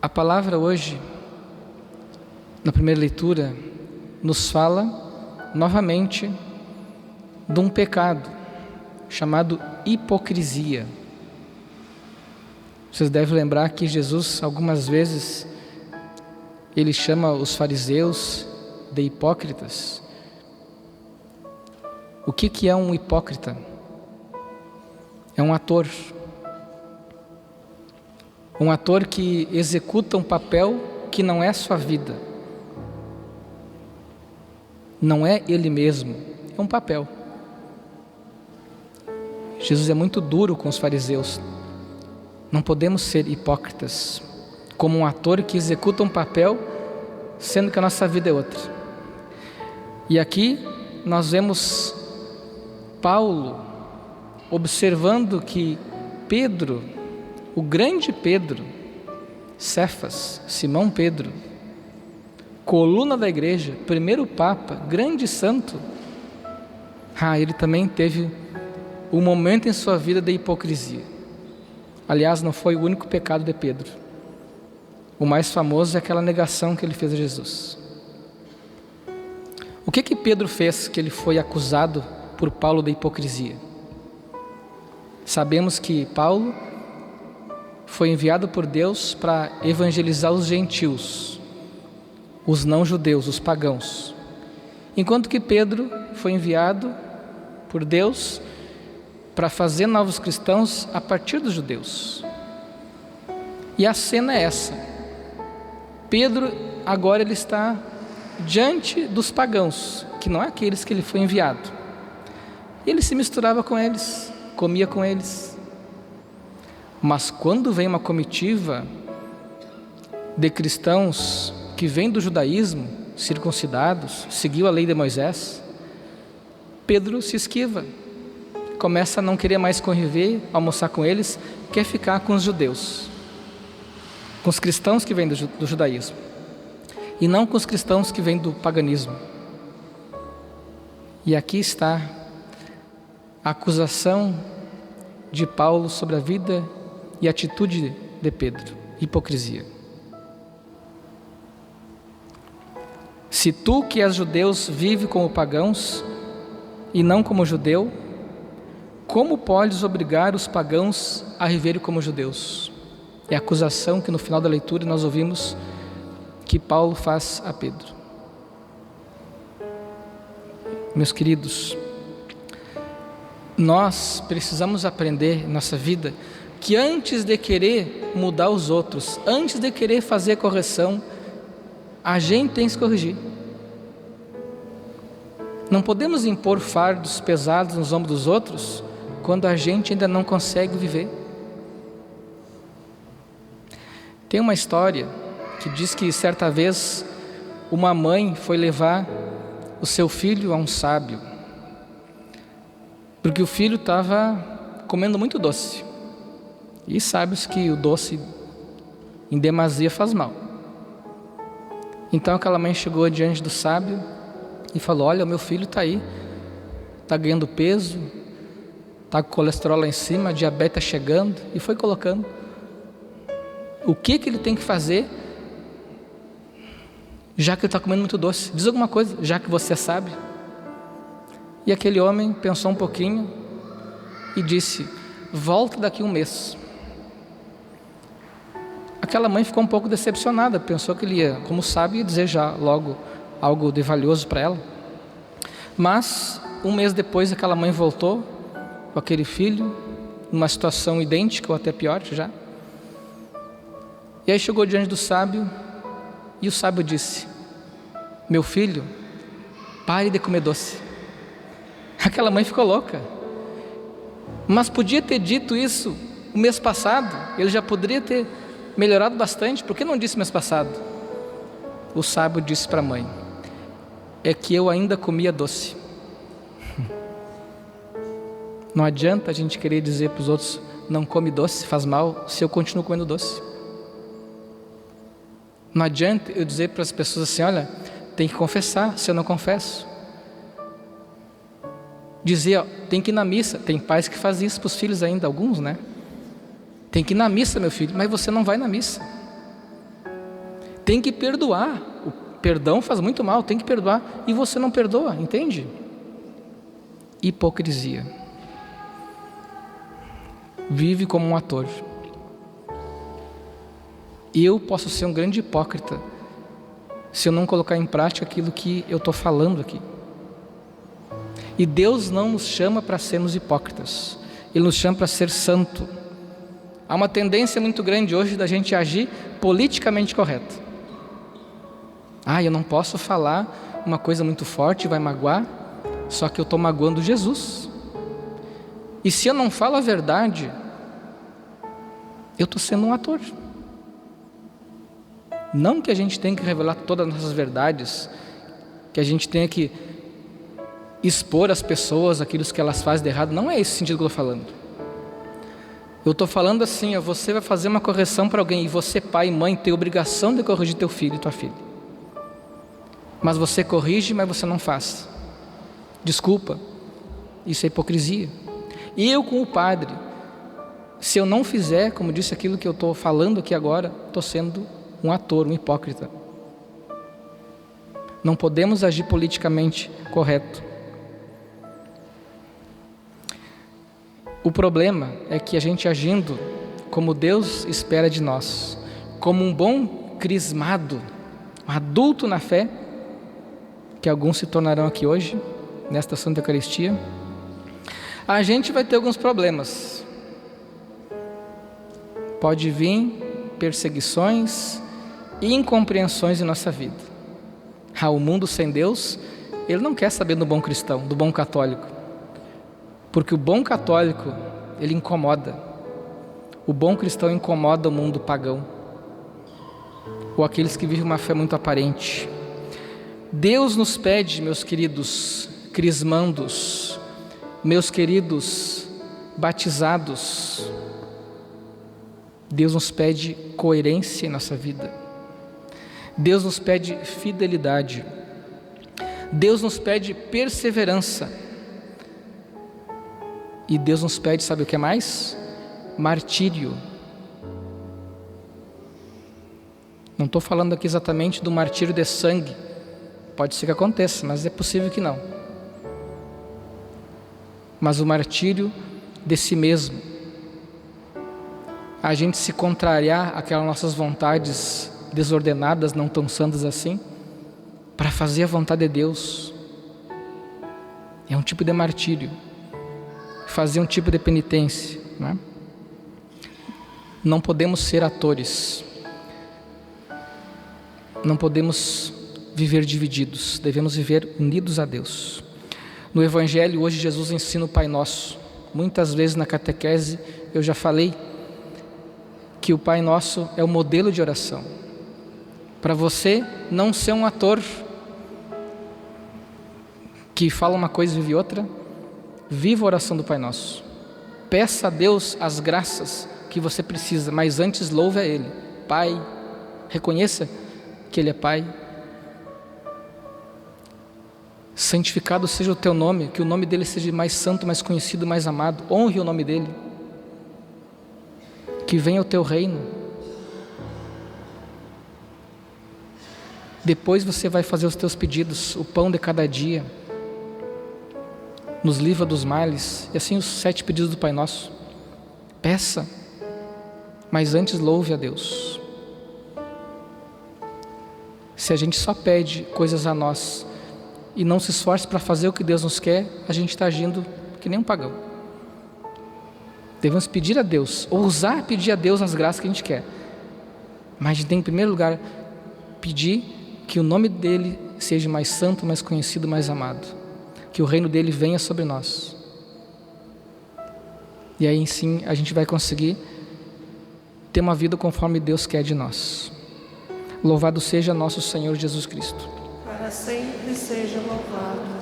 A palavra hoje, na primeira leitura, nos fala novamente de um pecado chamado hipocrisia. Vocês devem lembrar que Jesus, algumas vezes, ele chama os fariseus de hipócritas. O que é um hipócrita? É um ator. Um ator que executa um papel que não é sua vida. Não é ele mesmo, é um papel. Jesus é muito duro com os fariseus. Não podemos ser hipócritas, como um ator que executa um papel, sendo que a nossa vida é outra. E aqui nós vemos Paulo observando que Pedro, o grande Pedro, Cefas, Simão Pedro, coluna da igreja, primeiro papa, grande santo, ele também teve um momento em sua vida de hipocrisia. Aliás, não foi o único pecado de Pedro. O mais famoso é aquela negação que ele fez a Jesus. O que Pedro fez que ele foi acusado por Paulo de hipocrisia? Sabemos que Paulo foi enviado por Deus para evangelizar os gentios, os não-judeus, os pagãos. Enquanto que Pedro foi enviado por Deus para fazer novos cristãos a partir dos judeus. E a cena é essa. Pedro agora ele está diante dos pagãos, que não é aqueles que ele foi enviado. Ele se misturava com eles, comia com eles. Mas quando vem uma comitiva de cristãos que vêm do judaísmo, circuncidados, seguiu a lei de Moisés, Pedro se esquiva, começa a não querer mais conviver, almoçar com eles, quer ficar com os judeus, com os cristãos que vêm do judaísmo, e não com os cristãos que vêm do paganismo. E aqui está a acusação de Paulo sobre a vida e atitude de Pedro: hipocrisia. Se tu que és judeu vive como pagãos e não como judeu, como podes obrigar os pagãos a viverem como judeus? É a acusação que no final da leitura nós ouvimos que Paulo faz a Pedro. Meus queridos, nós precisamos aprender em nossa vida que antes de querer mudar os outros, antes de querer fazer correção, a gente tem que se corrigir. Não podemos impor fardos pesados nos ombros dos outros quando a gente ainda não consegue viver. Tem uma história que diz que certa vez uma mãe foi levar o seu filho a um sábio, porque o filho estava comendo muito doce, e sabe-se que o doce em demasia faz mal. Então aquela mãe chegou diante do sábio e falou: olha, o meu filho está aí, está ganhando peso, está com colesterol lá em cima, a diabetes está chegando, e foi colocando. O que ele tem que fazer, já que ele está comendo muito doce? Diz alguma coisa, já que você sabe. E aquele homem pensou um pouquinho e disse: volta daqui 1 mês. Aquela mãe ficou um pouco decepcionada, pensou que ele ia, como sabe, ia dizer já logo algo de valioso para ela. Mas 1 mês depois aquela mãe voltou com aquele filho, numa situação idêntica ou até pior já. E aí chegou diante do sábio, e o sábio disse: meu filho, pare de comer doce. Aquela mãe ficou louca, mas podia ter dito isso o mês passado, ele já poderia ter melhorado bastante. Por que não disse mês passado? O sábio disse para a mãe: é que eu ainda comia doce. Não adianta a gente querer dizer para os outros: não come doce, faz mal, se eu continuo comendo doce. Não adianta eu dizer para as pessoas assim: olha, tem que confessar, se eu não confesso. Dizer, ó, tem que ir na missa. Tem pais que fazem isso para os filhos ainda, alguns, né? Tem que ir na missa, meu filho, mas você não vai na missa. tem que perdoar. O perdão faz muito mal, tem que perdoar. E você não perdoa, entende? Hipocrisia. Vive como um ator. Eu posso ser um grande hipócrita se eu não colocar em prática aquilo que eu estou falando aqui. E Deus não nos chama para sermos hipócritas. Ele nos chama para ser santo. Há uma tendência muito grande hoje da gente agir politicamente correto. Eu não posso falar uma coisa muito forte, vai magoar, só que eu estou magoando Jesus. E se eu não falo a verdade, eu estou sendo um ator. Não que a gente tenha que revelar todas as nossas verdades, que a gente tenha que expor às pessoas aquilo que elas fazem de errado. Não é esse o sentido que eu estou falando. Eu estou falando assim, você vai fazer uma correção para alguém, e você, pai e mãe, tem a obrigação de corrigir teu filho e tua filha. Mas você corrige, mas você não faz. Desculpa, isso é hipocrisia. E eu, como padre, se eu não fizer, como disse aquilo que eu estou falando aqui agora, estou sendo um ator, um hipócrita. Não podemos agir politicamente correto. O problema é que a gente agindo como Deus espera de nós, como um bom crismado, um adulto na fé, que alguns se tornarão aqui hoje, nesta Santa Eucaristia, a gente vai ter alguns problemas. Pode vir perseguições e incompreensões em nossa vida. O mundo sem Deus, ele não quer saber do bom cristão, do bom católico. Porque o bom católico, ele incomoda. O bom cristão incomoda o mundo pagão, ou aqueles que vivem uma fé muito aparente. Deus nos pede, meus queridos crismandos, meus queridos batizados, Deus nos pede coerência em nossa vida. Deus nos pede fidelidade. Deus nos pede perseverança. E Deus nos pede, sabe o que mais? Martírio. Não estou falando aqui exatamente do martírio de sangue. Pode ser que aconteça, mas é possível que não. Mas o martírio de si mesmo. A gente se contrariar aquelas nossas vontades desordenadas, não tão santas assim, para fazer a vontade de Deus. É um tipo de martírio. Fazer um tipo de penitência, né? Não podemos ser atores. Não podemos viver divididos. Devemos viver unidos a Deus. No Evangelho, hoje, Jesus ensina o Pai Nosso. Muitas vezes na catequese eu já falei que o Pai Nosso é o modelo de oração. Para você não ser um ator que fala uma coisa e vive outra, viva a oração do Pai Nosso. Peça a Deus as graças que você precisa, mas antes louve a Ele. Pai, reconheça que Ele é Pai. Santificado seja o teu nome, que o nome dEle seja mais santo, mais conhecido, mais amado. Honre o nome dEle. Que venha o teu reino. Depois você vai fazer os teus pedidos, o pão de cada dia. Nos livra dos males, e assim os 7 pedidos do Pai Nosso. Peça, mas antes louve a Deus. Se a gente só pede coisas a nós e não se esforça para fazer o que Deus nos quer, a gente está agindo que nem um pagão. Devemos pedir a Deus, ousar pedir a Deus as graças que a gente quer, mas a gente tem em primeiro lugar pedir que o nome dEle seja mais santo, mais conhecido, mais amado. Que o reino dEle venha sobre nós. E aí sim a gente vai conseguir ter uma vida conforme Deus quer de nós. Louvado seja nosso Senhor Jesus Cristo. Para sempre seja louvado.